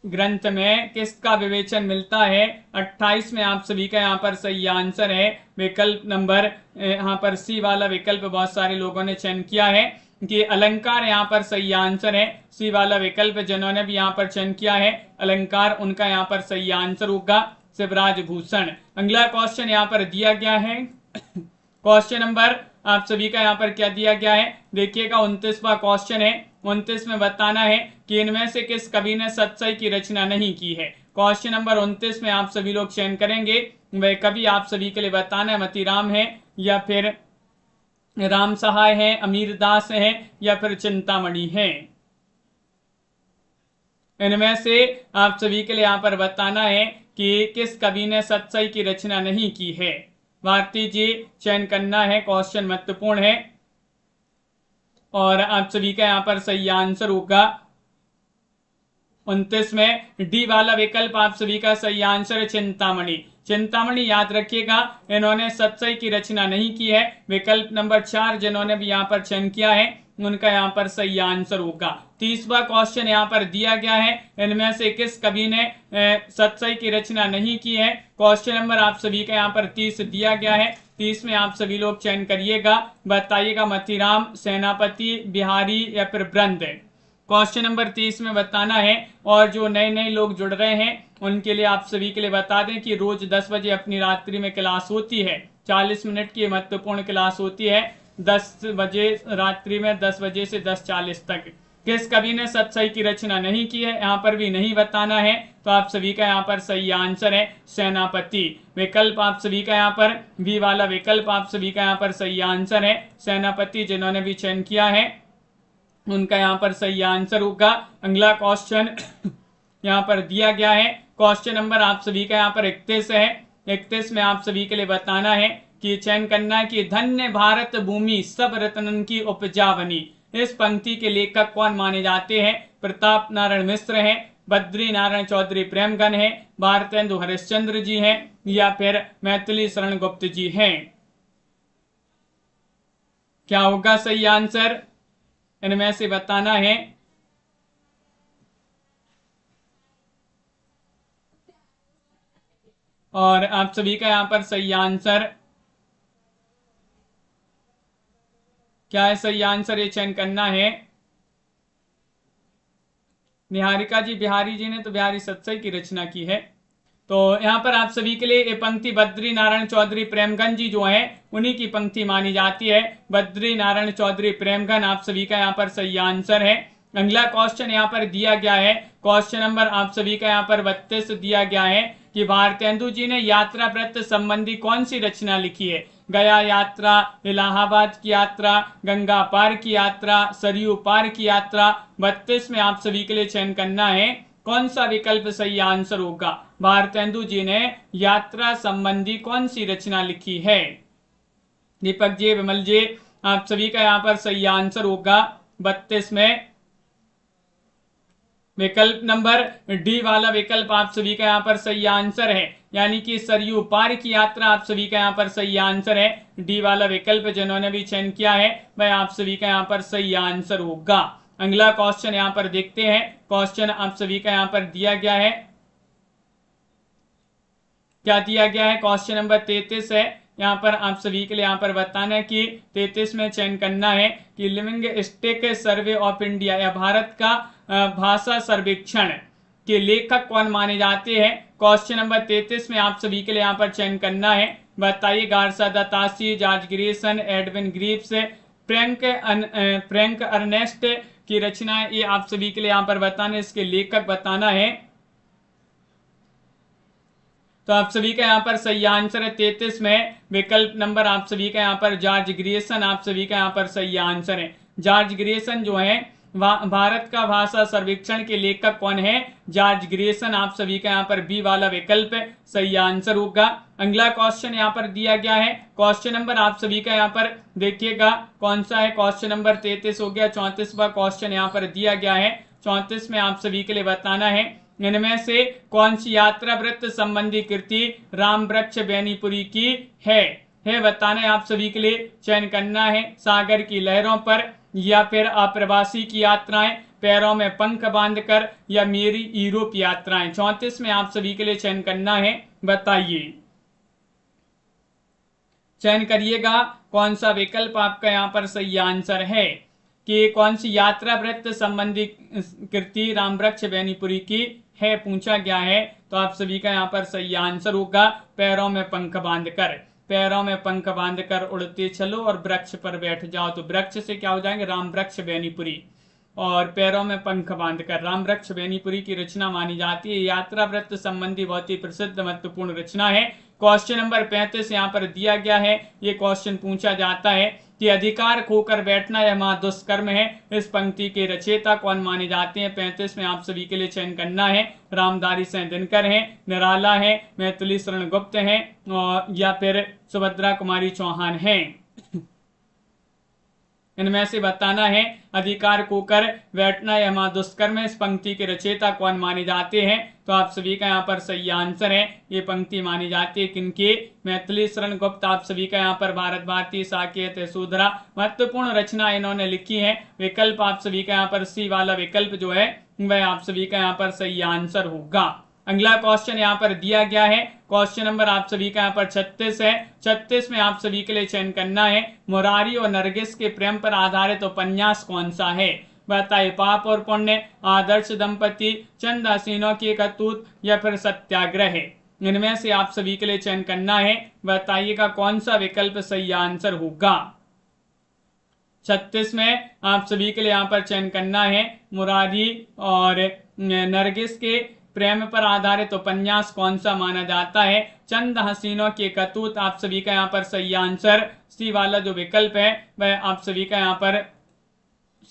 ग्रंथ में किसका विवेचन मिलता है। 28 में आप सभी का यहाँ पर सही आंसर है विकल्प नंबर यहाँ पर सी वाला विकल्प बहुत सारे लोगों ने चयन किया है कि अलंकार यहाँ पर सही आंसर है। सी वाला विकल्प जिन्होंने भी यहाँ पर चयन किया है अलंकार, उनका यहाँ पर सही आंसर होगा शिवराज भूषण। अगला क्वेश्चन यहाँ पर दिया गया है क्वेश्चन नंबर आप सभी का यहाँ पर क्या दिया गया है, देखिएगा 29वां क्वेश्चन है। 29 में बताना है कि इनमें से किस कवि ने सतसई की रचना नहीं की है। क्वेश्चन नंबर 29 में आप सभी लोग चयन करेंगे, वह कवि आप सभी के लिए बताना है मतीराम है या फिर राम सहाय है, अमीर दास है या फिर चिंतामणि है। इनमें से आप सभी के लिए यहाँ पर बताना है कि किस कवि ने सतसई की रचना नहीं की है। भारती जी चयन करना है, क्वेश्चन महत्वपूर्ण है और आप सभी का यहाँ पर सही आंसर होगा 29 में डी वाला विकल्प आप सभी का सही आंसर है चिंतामणि। चिंतामणि याद रखिएगा, इन्होंने सतसई की रचना नहीं की है। विकल्प नंबर 4 जिन्होंने भी यहाँ पर चयन किया है उनका यहाँ पर सही आंसर होगा। 30वां क्वेश्चन यहाँ पर दिया गया है, इनमें से किस कवि ने सतसई की रचना नहीं की है। क्वेश्चन नंबर आप सभी का यहाँ पर 30 दिया गया है। 30 में आप सभी लोग चयन करिएगा, बताइएगा मतीराम, सेनापति, बिहारी या फिर ब्रंद। क्वेश्चन नंबर 30 में बताना है और जो नए नए लोग जुड़ रहे हैं उनके लिए आप सभी के लिए बता दें कि रोज 10 बजे अपनी रात्रि में क्लास होती है। 40 मिनट की महत्वपूर्ण क्लास होती है 10 बजे रात्रि में, 10 बजे से 10:40 तक। किस कवि ने सतसई की रचना नहीं की है, यहाँ पर भी नहीं बताना है, तो आप सभी का यहाँ पर सही आंसर है सेनापति। विकल्प आप सभी का यहाँ पर बी वाला विकल्प आप सभी का यहाँ पर सही आंसर है सेनापति। जिन्होंने भी चयन किया है उनका यहाँ पर सही आंसर होगा। अगला क्वेश्चन यहाँ पर दिया गया है, क्वेश्चन नंबर आप सभी का यहाँ पर 31 है। 31 में आप सभी के लिए बताना है कि चयन करना है कि धन्य भारत भूमि सब रत्नन की उपजा बनी। इस पंक्ति के लेखक कौन माने जाते हैं। प्रताप नारायण मिश्र है, बद्री नारायण चौधरी प्रेमगन है, भारतेंदु हरिश्चंद्र जी हैं या फिर मैथिली शरण गुप्त जी हैं। क्या होगा सही आंसर, इनमें से बताना है। और आप सभी का यहां पर सही आंसर क्या है, सही आंसर ये चयन करना है। निहारिका जी, बिहारी जी ने तो बिहारी सतसई की रचना की है। तो यहाँ पर आप सभी के लिए ये पंक्ति बद्री नारायण चौधरी प्रेमगन जी जो है उन्हीं की पंक्ति मानी जाती है। बद्री नारायण चौधरी प्रेमगन आप सभी का यहाँ पर सही आंसर है। अगला क्वेश्चन यहाँ पर दिया गया है, क्वेश्चन नंबर आप सभी का यहाँ पर 32 दिया गया है कि भारतेंदु जी ने यात्रा व्रत संबंधी कौन सी रचना लिखी है। गया यात्रा, इलाहाबाद की यात्रा, गंगा पार की यात्रा, सरयू पार की यात्रा। 32 में आप सभी के लिए चयन करना है कौन सा विकल्प सही आंसर होगा। भारतेंदु जी ने यात्रा संबंधी कौन सी रचना लिखी है। दीपक जी, विमल जी, आप सभी का यहाँ पर सही आंसर होगा 32 में विकल्प नंबर डी वाला विकल्प आप सभी का यहाँ पर सही आंसर है, यानी कि सरयू पार की यात्रा आप सभी का यहाँ पर सही आंसर है। डी वाला विकल्प जिन्होंने भी चयन किया है वह आप सभी का यहाँ पर सही आंसर होगा। अगला क्वेश्चन यहाँ पर देखते हैं, क्वेश्चन आप सभी का यहाँ पर दिया गया है, क्या दिया गया है, क्वेश्चन नंबर 33 है। यहाँ पर आप सभी के लिए यहाँ पर बताना है कि 33 में चयन करना है कि लिंग्विस्टिक सर्वे ऑफ इंडिया या भारत का भाषा सर्वेक्षण के लेखक कौन माने जाते हैं। क्वेश्चन नंबर 33 में आप सभी के लिए यहाँ पर चयन करना है, बताइए। Garcin de Tassy, George Grierson, Edwin Greaves, Frank Ernest की रचना है, ये आप सभी के लिए यहाँ पर बताना है, इसके लेखक बताना है। तो आप सभी का यहाँ पर सही आंसर है 33 में विकल्प नंबर आप सभी का यहाँ पर जॉर्ज ग्रियर्सन आप सभी का यहाँ पर सही आंसर है। जॉर्ज ग्रियर्सन जो है भारत का भाषा सर्वेक्षण के लेखक कौन है, जॉर्ज ग्रियर्सन। आप सभी का यहाँ पर बी वाला विकल्प सही आंसर होगा। अगला क्वेश्चन यहाँ पर दिया गया है, क्वेश्चन नंबर आप सभी का यहाँ पर देखिएगा कौन सा है, क्वेश्चन नंबर 33 हो गया। 34वां क्वेश्चन यहाँ पर दिया गया है, 34 में आप सभी के लिए बताना है इनमें से कौन सी यात्रा व्रत संबंधी कृति राम वृक्ष बेनीपुरी की है बताना है। आप सभी के लिए चयन करना है, सागर की लहरों पर या फिर अप्रवासी की यात्राएं, पैरों में पंख बांधकर या मेरी यूरोप यात्राएं। 34 में आप सभी के लिए चयन करना है, बताइए, चयन करिएगा कौन सा विकल्प आपका यहाँ पर सही आंसर है कि कौन सी यात्रा व्रत संबंधी कृति राम वृक्ष बेनीपुरी की है, पूछा गया है। तो आप सभी का यहाँ पर सही आंसर होगा पैरों में पंख बांधकर। पैरों में पंख बांधकर उड़ते चलो और वृक्ष पर बैठ जाओ। तो वृक्ष से क्या हो जाएंगे, राम वृक्ष बेनीपुरी, और पैरों में पंख बांधकर राम वृक्ष बेनीपुरी की रचना मानी जाती है। यात्रा वृत्त संबंधी बहुत ही प्रसिद्ध महत्वपूर्ण रचना है। क्वेश्चन नंबर 35 यहाँ पर दिया गया है। ये क्वेश्चन पूछा जाता है कि अधिकार खोकर बैठना यह महादुष्कर्म है, इस पंक्ति के रचयिता कौन माने जाते हैं। 35 में आप सभी के लिए चयन करना है। रामधारी सिंह दिनकर है, निराला है, मैथिली शरण गुप्त है, और या फिर सुभद्रा कुमारी चौहान है। इनमें से बताना है अधिकार खोकर बैठना यह महादुष्कर्म है, इस पंक्ति के रचयिता कौन माने जाते हैं। तो आप सभी का यहाँ पर सही आंसर है। ये पंक्ति मानी जाती है किनकी, मैथिली शरण गुप्त। आप सभी का यहाँ पर भारत भारती साकेत यशोधरा महत्वपूर्ण रचना इन्होंने लिखी है। विकल्प आप सभी का यहाँ पर सी वाला विकल्प जो है वह आप सभी का यहाँ पर सही आंसर होगा। अगला क्वेश्चन यहाँ पर दिया गया है। क्वेश्चन नंबर आप सभी का यहाँ पर 36 है। 36 में आप सभी के लिए चयन करना है मुरारी और नरगिस के प्रेम पर आधारित उपन्यास कौन सा है। बताइए, पाप और पुण्य, आदर्श दंपति, चंद हसीनों की करतूत, या फिर सत्याग्रह। इनमें से आप सभी के लिए चयन करना है। बताइएगा कौन सा विकल्प सही आंसर होगा। 36 में आप सभी के लिए यहाँ पर चयन करना है मुरारी और नरगिस के प्रेम पर आधारित उपन्यास कौन सा माना जाता है। चंद हसीनों के करतूत आप सभी का यहाँ पर सही आंसर, सी वाला जो विकल्प है वह आप सभी का यहाँ पर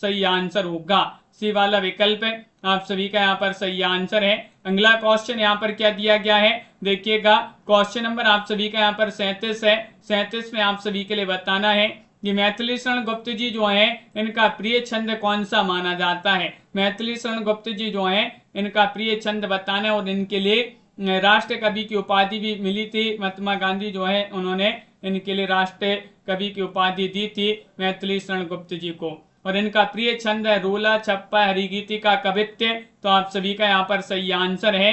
सही आंसर होगा। सी वाला विकल्प आप सभी का यहाँ पर सही आंसर है। अगला क्वेश्चन यहाँ पर क्या दिया गया है देखिएगा। क्वेश्चन नंबर आप सभी का यहाँ पर 37 है। 37 में आप सभी के लिए बताना है कि मैथिली शरण गुप्त जी जो है इनका प्रिय छंद कौन सा माना जाता है। मैथिली शरण गुप्त जी जो है इनका प्रिय छंद बताना है, और इनके लिए राष्ट्र कवि की उपाधि भी मिली थी। महात्मा गांधी जो है उन्होंने इनके लिए राष्ट्र कवि की उपाधि दी थी मैथिली शरण गुप्त जी को, और इनका प्रिय छंद है रोला, छप्पा, हरिगीतिका, कवित्य। तो आप सभी का यहाँ पर सही आंसर है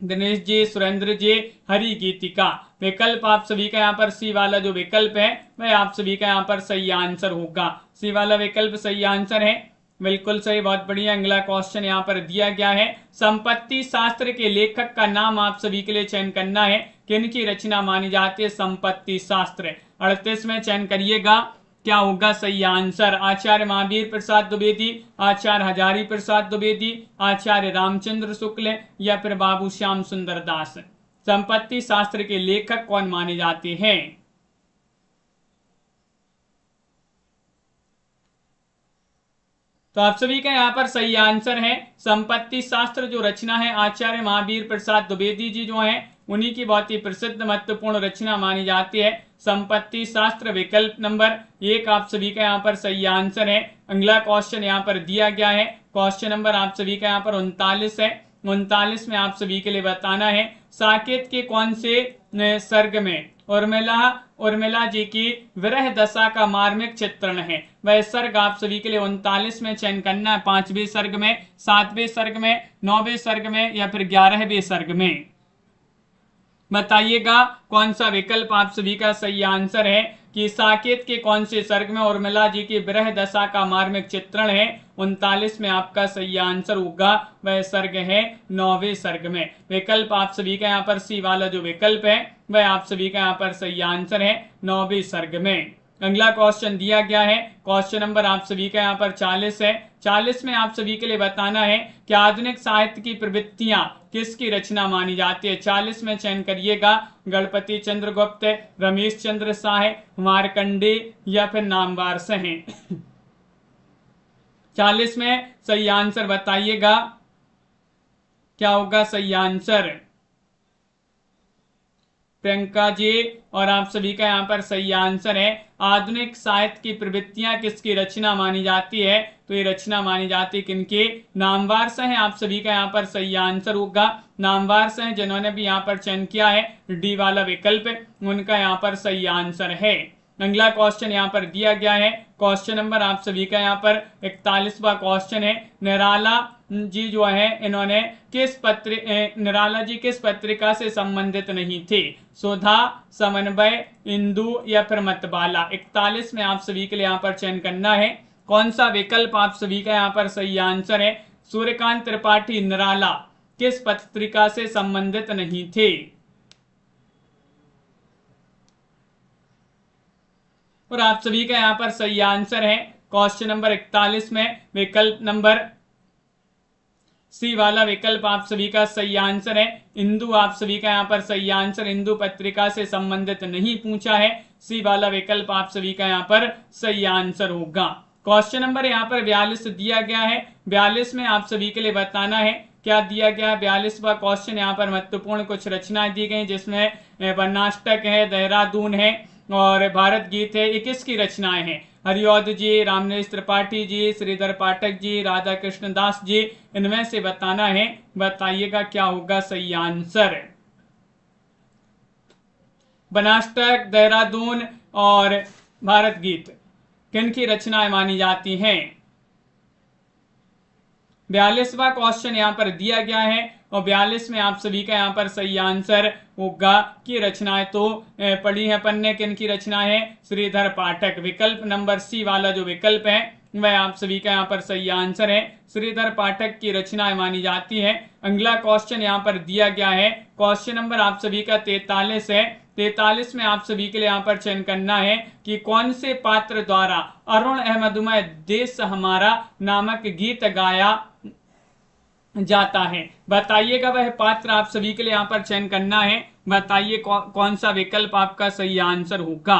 दिनेश जी, सुरेंद्र जी, हरिगीतिका। विकल्प आप सभी का यहाँ पर सी वाला जो विकल्प है वह आप सभी का यहाँ पर सही आंसर होगा। सी वाला विकल्प सही आंसर है, बिल्कुल सही, बहुत बढ़िया। अगला क्वेश्चन यहाँ पर दिया गया है। संपत्ति शास्त्र के लेखक का नाम आप सभी के लिए चयन करना है। किनकी रचना मानी जाती है संपत्ति शास्त्र। 38 में चयन करिएगा क्या होगा सही आंसर। आचार्य महावीर प्रसाद द्विवेदी, आचार्य हजारी प्रसाद द्विवेदी, आचार्य रामचंद्र शुक्ल, या फिर बाबू श्याम सुंदर दास। संपत्ति शास्त्र के लेखक कौन माने जाते हैं। तो आप सभी का यहाँ पर सही आंसर है संपत्ति शास्त्र जो रचना है आचार्य महावीर प्रसाद द्विवेदी जी जो हैं उन्हीं की बहुत ही प्रसिद्ध महत्वपूर्ण रचना मानी जाती है संपत्ति शास्त्र। विकल्प नंबर 1 आप सभी का यहाँ पर सही आंसर है। अगला क्वेश्चन यहाँ पर दिया गया है। क्वेश्चन नंबर आप सभी का यहाँ पर 39 है। 39 में आप सभी के लिए बताना है साकेत के कौन से सर्ग में उर्मिला जी की विरह दशा का मार्मिक चित्रण है। वह सर्ग आप सभी के लिए 39 में चयन करना है। 5वें सर्ग में, 7वें सर्ग में, 9वें सर्ग में, या फिर 11वें सर्ग में। बताइएगा कौन सा विकल्प आप सभी का सही आंसर है कि साकेत के कौन से सर्ग में उर्मिला जी की विरह दशा का मार्मिक चित्रण है। 39 में आपका सही आंसर होगा वह सर्ग है 9वें सर्ग में। विकल्प आप सभी का यहाँ पर सी वाला जो विकल्प है वह आप सभी का यहाँ पर सही आंसर है 9वें सर्ग में। अगला क्वेश्चन दिया गया है। क्वेश्चन नंबर आप सभी का यहाँ पर 40 है। 40 में आप सभी के लिए बताना है कि आधुनिक साहित्य की प्रवृत्तियां किसकी रचना मानी जाती है। 40 में चयन करिएगा गणपति चंद्र गुप्त, रमेश चंद्र शाह, मार्कंडे, या फिर नामवार सह। 40 में सही आंसर बताइएगा क्या होगा सही आंसर। प्रियंका जी और आप सभी का यहाँ पर सही आंसर है आधुनिक साहित्य की प्रवृत्तियां किसकी रचना मानी जाती है। तो ये रचना मानी जाती है किनकी, नामवार से हैं। आप सभी का यहाँ पर सही आंसर होगा नामवार से हैं। जिन्होंने भी यहाँ पर चयन किया है डी वाला विकल्प उनका यहाँ पर सही आंसर है। अगला क्वेश्चन यहाँ पर दिया गया है। क्वेश्चन नंबर आप सभी का यहाँ पर 41वां क्वेश्चन है। निराला जी जो है इन्होंने निराला जी किस पत्रिका से संबंधित नहीं थे। सुधा, समन्वय, इंदु, या फिर मतबाला। 41 में आप सभी के लिए यहाँ पर चयन करना है कौन सा विकल्प आप सभी का यहाँ पर सही आंसर है। सूर्यकांत त्रिपाठी निराला किस पत्रिका से संबंधित नहीं थे। और आप सभी का यहाँ पर सही आंसर है क्वेश्चन नंबर 41 में विकल्प नंबर सी वाला विकल्प आप सभी का सही आंसर है। इंदु आप सभी का यहाँ पर सही आंसर, इंदु पत्रिका से संबंधित नहीं पूछा है। सी वाला विकल्प आप सभी का यहाँ पर सही आंसर होगा। क्वेश्चन नंबर यहाँ पर 42 दिया गया है। 42 में आप सभी के लिए बताना है क्या दिया गया है। 42वां क्वेश्चन यहाँ पर महत्वपूर्ण कुछ रचनाएं दी गई जिसमें वर्णाष्टक है, देहरादून है और भारत गीत है। ये किसकी रचनाएं हैं? हरिऔध जी, रामनेश त्रिपाठी जी, श्रीधर पाठक जी, राधा कृष्ण दास जी, इनमें से बताना है। बताइएगा क्या होगा सही आंसर। बनाष्टक, देहरादून और भारत गीत किन की रचनाएं मानी जाती हैं? 42वां क्वेश्चन यहाँ पर दिया गया है और 42 में आप सभी का यहाँ पर सही आंसर होगा कि रचनाएं तो पढ़ी है अपन ने। किन की रचना है? श्रीधर पाठक। विकल्प नंबर सी वाला जो विकल्प है वह आप सभी का यहाँ पर सही आंसर है। श्रीधर पाठक की रचनाएं मानी जाती है। अगला क्वेश्चन यहाँ पर दिया गया है। क्वेश्चन नंबर आप सभी का 43 है। 43 में आप सभी के लिए यहाँ पर चयन करना है कि कौन से पात्र द्वारा अरुण अहमदुमय देश हमारा नामक गीत गाया जाता है। बताइएगा वह पात्र आप सभी के लिए यहाँ पर चयन करना है। बताइए कौन सा विकल्प आपका सही आंसर होगा।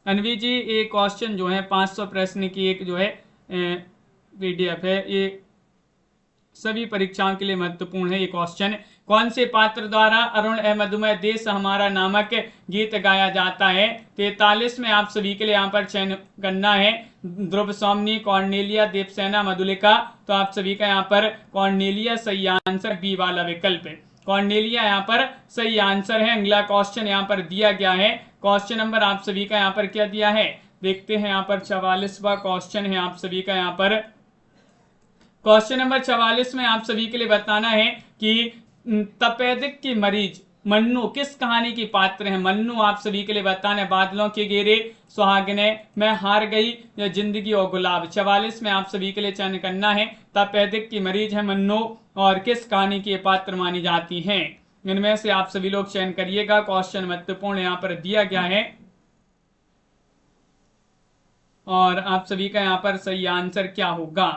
अनवी जी, ये क्वेश्चन जो है 500 प्रश्न की एक जो है पीडीएफ है, ये सभी परीक्षाओं के लिए महत्वपूर्ण है। ये क्वेश्चन कौन से पात्र द्वारा अरुण अहमदुमय देश हमारा नामक गीत गाया जाता है। 43 में आप सभी के लिए यहाँ पर चयन करना है। ध्रुव सौमनी, कॉर्नेलिया, देवसेना, मधुलिका। तो आप सभी का यहाँ पर कॉर्नेलिया सही आंसर, बी वाला विकल्प है। कॉर्नेलिया यहाँ पर सही आंसर है। अगला क्वेश्चन यहाँ पर दिया गया है। क्वेश्चन नंबर आप सभी का यहाँ पर क्या दिया है देखते हैं। यहाँ पर 44वां क्वेश्चन है आप सभी का यहाँ पर। क्वेश्चन नंबर 44 में आप सभी के लिए बताना है कि तपेदिक की मरीज मन्नू किस कहानी की पात्र है। मन्नू आप सभी के लिए बताना है। बादलों के घेरे, सुहागने, मैं हार गई या जिंदगी और गुलाब। 44 में आप सभी के लिए चयन करना है। तपेदिक की मरीज है मन्नू और किस कहानी की पात्र मानी जाती हैं। इनमें से आप सभी लोग चयन करिएगा। क्वेश्चन महत्वपूर्ण यहाँ पर दिया गया है और आप सभी का यहाँ पर सही आंसर क्या होगा।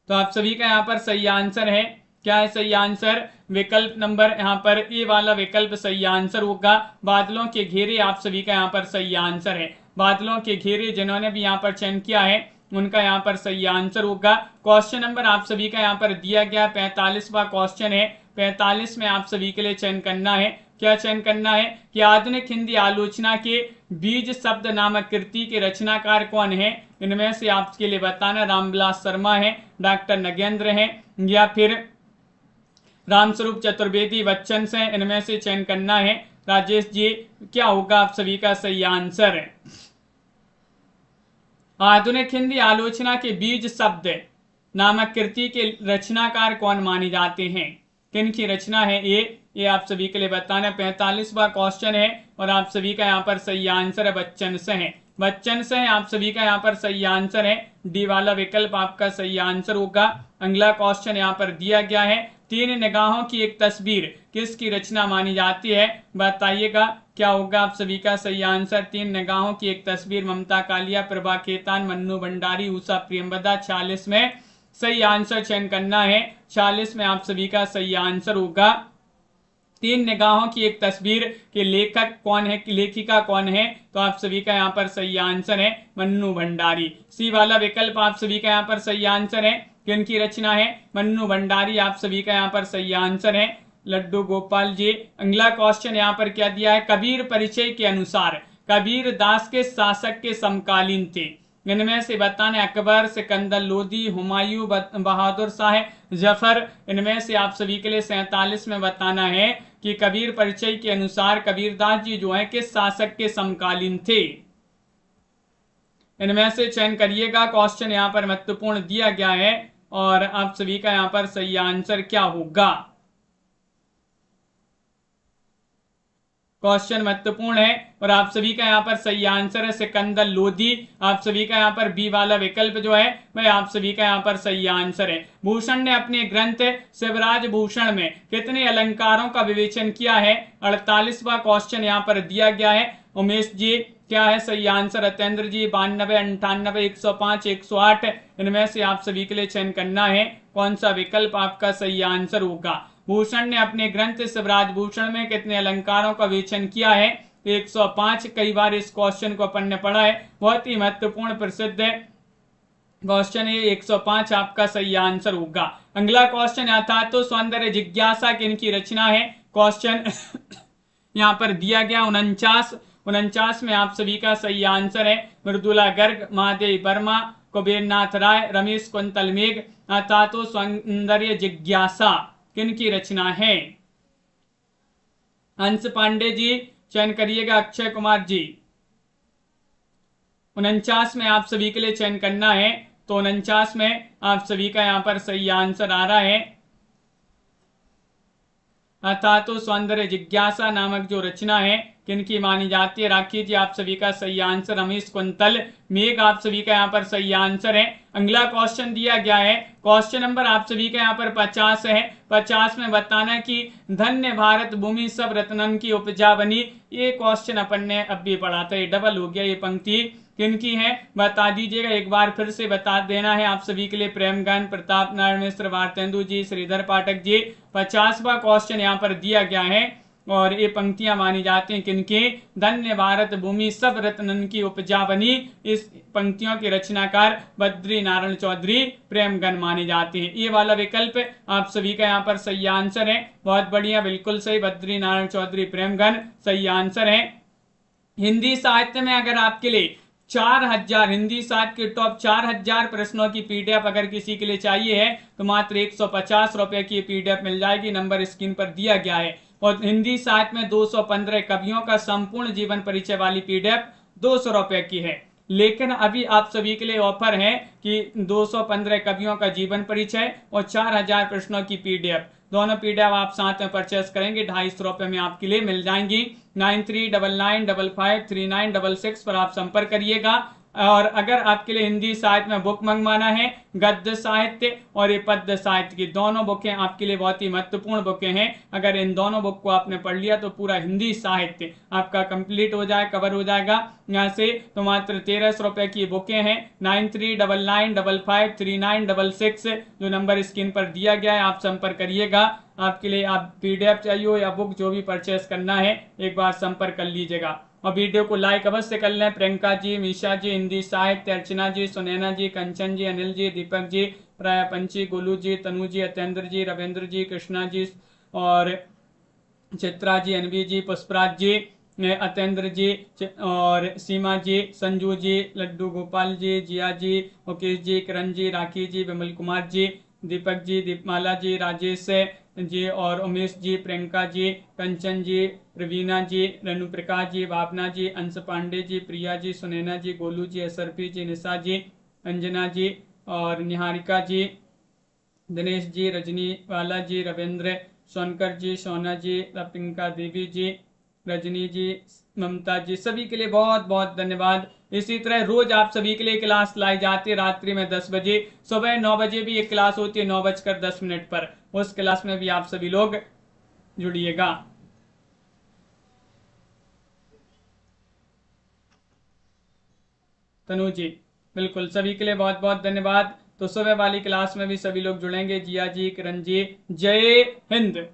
तो आप सभी का यहाँ पर सही आंसर है। क्या है सही आंसर? विकल्प नंबर यहाँ पर ए वाला विकल्प सही आंसर होगा। बादलों के घेरे आप सभी का यहाँ पर सही आंसर है। बादलों के घेरे जिन्होंने भी यहाँ पर चयन किया है उनका यहाँ पर सही आंसर होगा। क्वेश्चन नंबर आप सभी का यहाँ पर दिया गया 45वां क्वेश्चन है। 45 में आप सभी के लिए चयन करना है। क्या चयन करना है कि आधुनिक हिंदी आलोचना के बीज शब्द नामक कृति के रचनाकार कौन है। इनमें से आपके लिए बताना रामविलास शर्मा है, डॉक्टर नगेंद्र है या फिर रामस्वरूप चतुर्वेदी, बच्चन से। इनमें से चयन करना है। राजेश जी, क्या होगा आप सभी का सही आंसर? आधुनिक हिंदी आलोचना के बीज शब्द नामक कृति के रचनाकार कौन माने जाते हैं। किन की रचना है ये आप सभी के लिए बताना। 45वां क्वेश्चन है और आप सभी का यहाँ पर सही आंसर है बच्चन से है। बच्चन से आप सभी का यहाँ पर सही आंसर है। डी वाला विकल्प आपका सही आंसर होगा। अगला क्वेश्चन यहाँ पर दिया गया है। 3 निगाहों की एक तस्वीर किसकी रचना मानी जाती है। बताइएगा क्या होगा आप सभी का सही आंसर। 3 निगाहों की एक तस्वीर ममता कालिया, प्रभा खेतान, मन्नू भंडारी, उषा प्रियंवदा। 46 में सही आंसर चयन करना है। 46 में आप सभी का सही आंसर होगा। 3 निगाहों की एक तस्वीर के लेखक कौन है, लेखिका कौन है। तो आप सभी का यहाँ पर सही आंसर है मन्नू भंडारी। सी वाला विकल्प आप सभी का यहाँ पर सही आंसर है। किनकी रचना है? मन्नू भंडारी आप सभी का यहाँ पर सही आंसर है। लड्डू गोपाल जी। अगला क्वेश्चन यहाँ पर क्या दिया है। कबीर परिचय के अनुसार कबीर दास के शासक के समकालीन थे। इनमें से बताने अकबर, सिकंदर लोदी, हुमायूं, बहादुर शाह जफर। इनमें से आप सभी के लिए 47 में बताना है कि कबीर परिचय के अनुसार कबीरदास जी जो है किस शासक के समकालीन थे। इनमें से चयन करिएगा। क्वेश्चन यहाँ पर महत्वपूर्ण दिया गया है और आप सभी का यहाँ पर सही आंसर क्या होगा। क्वेश्चन महत्वपूर्ण है और आप सभी का यहाँ पर सही आंसर है सिकंदर लोधी। आप सभी का यहाँ पर बी वाला विकल्प जो है वह आप सभी का यहाँ पर सही आंसर है। भूषण ने अपने ग्रंथ शिवराज भूषण में कितने अलंकारों का विवेचन किया है? 48वां क्वेश्चन यहाँ पर दिया गया है। उमेश जी क्या है सही आंसर? अतेंद्र जी 92, 98, 105, 108 इनमें से आप सभी के लिए चयन करना है कौन सा विकल्प आपका सही आंसर होगा। भूषण ने अपने ग्रंथ शिवराज भूषण में कितने अलंकारों का विवेचन किया है? 105। कई बार इस क्वेश्चन को अपन ने पढ़ा है, बहुत ही महत्वपूर्ण प्रसिद्ध क्वेश्चन है। 105 आपका सही आंसर होगा। अगला क्वेश्चन आता तो सौंदर्य जिज्ञासा किनकी रचना है? क्वेश्चन यहाँ पर दिया गया 49 में आप सभी का सही आंसर है मृदुला गर्ग, महादेव वर्मा, कुबेरनाथ राय, रमेश कुंतल मेघ। अथा तो सौंदर्य जिज्ञासा किनकी रचना है? हंस पांडे जी चयन करिएगा, अक्षय कुमार जी। 49 में आप सभी के लिए चयन करना है, तो 49 में आप सभी का यहाँ पर सही आंसर आ रहा है अर्थात तो सौंदर्य जिज्ञासा नामक जो रचना है किनकी मानी जाती है? राखी जी आप सभी का सही आंसर। रमेश कुंतल मेघ आप सभी का यहाँ पर सही आंसर है। अगला क्वेश्चन दिया गया है, क्वेश्चन नंबर आप सभी का यहाँ पर 50 है। 50 में बताना कि धन्य भारत भूमि सब रत्नन की उपजा बनी। ये क्वेश्चन अपन ने अब भी पढ़ा था, ये डबल हो गया। ये पंक्ति किनकी है बता दीजिएगा, एक बार फिर से बता देना है आप सभी के लिए। प्रेमगन, प्रताप नारायण मिश्र, भारतेंदु जी, श्रीधर पाठक जी। 50वां क्वेश्चन यहाँ पर दिया गया है और ये पंक्तियां मानी जाती हैं किनकी? धन्य भारत भूमि सब रत्नन की उपजा बनी। इस पंक्तियों के रचनाकार बद्री नारायण चौधरी प्रेमगन माने जाते हैं। ये वाला विकल्प आप सभी का यहाँ पर सही आंसर है। बहुत बढ़िया, बिल्कुल सही, बद्री नारायण चौधरी प्रेमगन सही आंसर है। हिंदी साहित्य में अगर आपके लिए 4000 हिंदी साहित्य के टॉप 4000 प्रश्नों की पीडीएफ अगर किसी के लिए चाहिए है तो मात्र 150 रुपए की पीडीएफ मिल जाएगी। नंबर स्क्रीन पर दिया गया है। और हिंदी साहित्य में 215 कवियों का संपूर्ण जीवन परिचय वाली पीडीएफ 200 रुपए की है। लेकिन अभी आप सभी के लिए ऑफर है कि 215 कवियों का जीवन परिचय और 4000 प्रश्नों की पीडीएफ, दोनों पीडीएफ आप साथ में परचेस करेंगे 250 रुपए में आपके लिए मिल जाएंगी। 9399553966 पर आप संपर्क करिएगा। और अगर आपके लिए हिंदी साहित्य में बुक मंगवाना है, गद्य साहित्य और ये पद्य साहित्य की दोनों बुकें आपके लिए बहुत ही महत्वपूर्ण बुकें हैं। अगर इन दोनों बुक को आपने पढ़ लिया तो पूरा हिंदी साहित्य आपका कंप्लीट हो जाए, कवर हो जाएगा यहाँ से। तो मात्र 1300 रुपए की बुकें हैं। 9399553966 जो नंबर स्क्रीन पर दिया गया है आप संपर्क करिएगा। आपके लिए आप पीडीएफ चाहिए हो या बुक जो भी परचेस करना है एक बार संपर्क कर लीजिएगा। और वीडियो को लाइक अवश्य कर लें। प्रियंका जी, मीशा जी, हिंदी साहित्य, अर्चना जी, सुनैना जी, कंचन जी, अनिल जी, दीपक जी, पंची, गोलू जी, तनु जी, अतेंद्र जी, रविंद्र जी, कृष्णा जी और चित्रा जी, अनवी जी, पुष्पराज जी, अतेंद्र जी और सीमा जी, संजू जी, लड्डू गोपाल जी, जिया जी, मुकेश जी, किरण जी, राखी जी, विमल कुमार जी, दीपक जी, दीपमाला जी, राजेश जी और उमेश जी, प्रियंका जी, कंचन जी, रवीना जी, रेणु प्रकाश जी, भावना जी, अंश पांडे जी, प्रिया जी, सुनैना जी, गोलू जी, असरफी जी, निशा जी, अंजना जी और निहारिका जी, दिनेश जी, रजनी वाला जी, रविंद्र, सोनकर जी, सोना जी, रपिंका देवी जी, रजनी जी, ममता जी, सभी के लिए बहुत बहुत धन्यवाद। इसी तरह रोज आप सभी के लिए क्लास लाई जाती है रात्रि में 10 बजे, सुबह 9 बजे भी एक क्लास होती है 9:10 पर। उस क्लास में भी आप सभी लोग जुड़िएगा। तनु जी बिल्कुल, सभी के लिए बहुत बहुत धन्यवाद। तो सुबह वाली क्लास में भी सभी लोग जुड़ेंगे। जिया जी, किरण जी, जय हिंद।